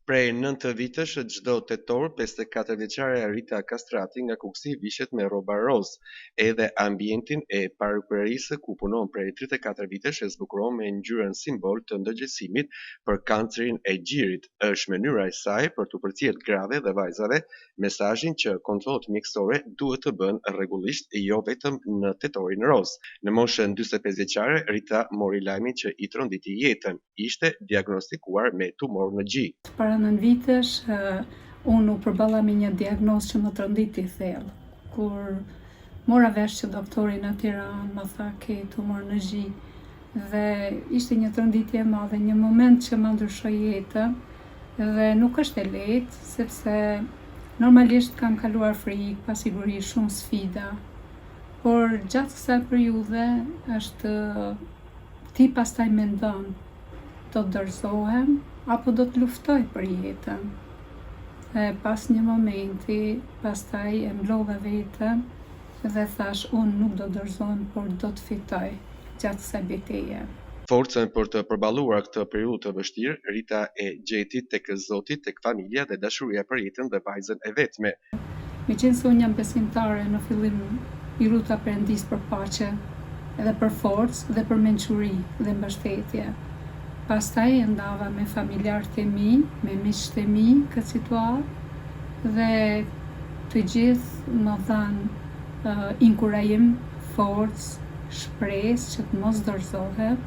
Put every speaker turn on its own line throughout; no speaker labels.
Prej 9 vitesh çdo tetor 54 vjeçare Rita Kastrati nga Kuksi vishet me rroba roz. Edhe ambientin e parukërisë ku punon prej 34 vitesh e zbukuron me ngjyrën simbol të ndërgjegjësimit për kancerin e gjirit. Është mënyra e saj për t'u përcjell grave dhe vajzave mesazhin që kontrollet mjekësore duhet të bëhen rregullisht, jo vetëm në tetorin roz. Në moshën 45 vjeçare Rita mori lajmin që i tronditi jetën. Ishte diagnostikuar me tumor në gjë.
Para 9 vitesh, unë u përballa me një diagnozë që më tronditi thellë. Kur mora vesh që doktori në Tiranë më tha ke tumor në gjë dhe ishte një tronditje e madhe, një moment që më ndryshoi jetën dhe nuk është e lehtë sepse normalisht kam kaluar frikë, pasiguri, shumë sfida. Por gjatë kësaj periudhe është ti pastaj mendon do të dorëzohem apo do të luftoj për jetën. E pas një momenti, pastaj e mblodha veten dhe thash unë nuk do dorëzohem, por do të fitoj gjatë kësaj betejë.
Forcën për të përballuar këtë periudhë të vështirë, Rita e gjeti tek Zoti, tek familja dhe dashuria për jetën dhe vajzën e vetme.
Meqense unë jam besimtare, në fillim i luta Perëndis për paqe, edhe për forcë dhe për mençuri dhe mbështetje. Pastaj e ndava me familjarët e mi, me miqtë e mi këtë situatë dhe të gjithë më dhanë inkurajim, forcë, shpresë që të mos dorëzohem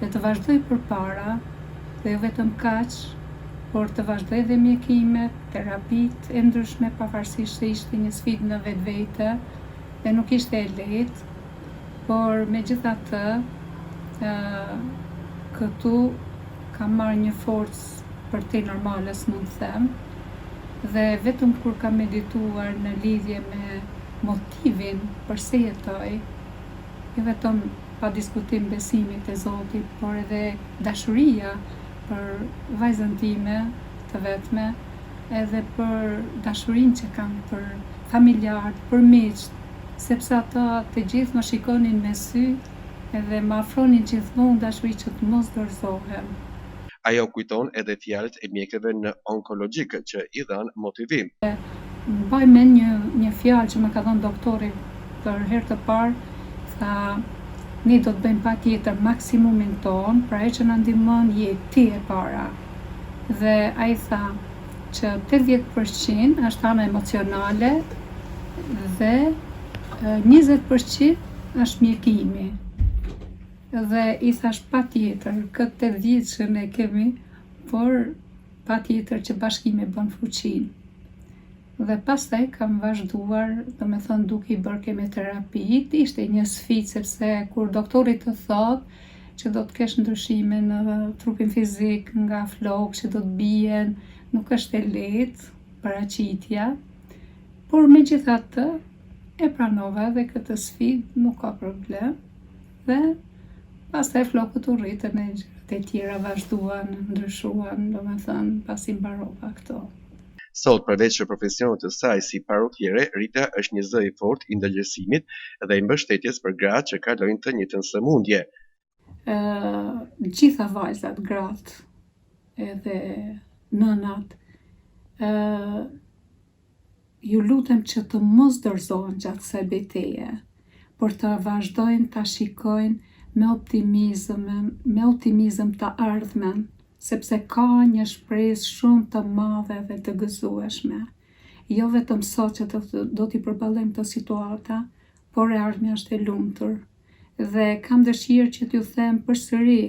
dhe të vazhdoj përpara dhe jo vetëm kaq, por të vazhdoj dhe mjekimet, terapitë e ndryshme pavarësisht se ishte një sfidë në vetvete dhe nuk ishte e lehtë, por megjithatë këtu kam marrë një forcë për te normale, s'mund të them, dhe vetëm kur kam medituar në lidhje me motivin përse jetoj, jo vetëm pa diskutim besimit e Zotit, por edhe dashuria për vajzën time të vetme, edhe për dashurinë që kam për familjarët, për miqt, sepse ata të gjithë më shikonin me sy edhe më afronin gjithmonë dashuri që të mos dorëzohem.
Ajo kujton edhe fjalët e mjekëve në onkologjik që i dhanë motivim.
Mbaj mend një fjalë që më ka thënë doktori për herë të parë, tha ne do të bëjmë patjetër maksimumin ton, pra ajo që na ndihmon je ti e para. Dhe ai tha që 80% është ana emocionale dhe 20% është mjekimi. Dhe i thash patjetër, këtë 80 që ne kemi, por patjetër që bashkimi bën fuqinë. Dhe pastaj kam vazhduar, domethënë duke i bërë kemoterapitë, ishte një sfidë sepse kur doktori të thotë që do të kesh ndryshime në trupin fizik nga flokë që do të bien, nuk është e lehtë paraqitja, por megjithatë e pranova dhe këtë sfidë nuk ka problem dhe pastaj flokët u rritën e gjërat e tjera vazhduan, ndryshuan, domethënë pasi mbarova këto.
Sot, përveç profesionit të saj si parukjere, Rita është një zë i fortë i ndërgjegjësimit dhe i mbështetjes për gratë që kalojnë të njëjtën sëmundje.
Gjitha vajzat, gratë, edhe nënat, ju lutem që të mos dorëzohen gjatë kësaj beteje, por të vazhdojnë ta shikojnë me optimizëm të ardhmen, sepse ka një shpresë shumë të madhe dhe të gëzueshme. Jo vetëm sot që do t'i përballojmë këto situata, por e ardhmja është e lumtur. Dhe kam dëshirë që t'ju them përsëri,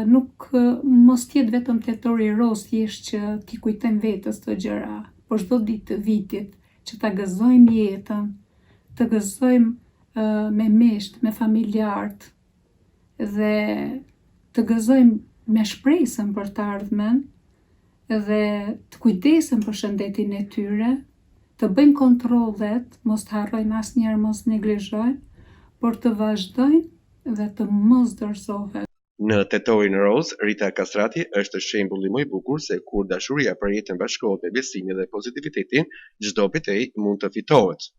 nuk mos t'jetë vetëm tetori roz thjesht që t'i kujtojmë vetes të gjëra, por çdo ditë të vitit që ta gëzojmë jetën, të gëzojmë me miqt, me familjarët dhe të gëzojmë me shpresën për të ardhmen dhe të kujdesem për shëndetin e tyre, të bëjnë kontrollet, mos të harrojnë asnjëherë, mos neglizhojnë, por të vazhdojnë dhe të mos dorëzohen.
Në tetorin roz, Rita Kastrati është shembulli më i bukur se kur dashuria për jetën bashkohet me besimin dhe pozitivitetin, çdo betejë mund të fitohet.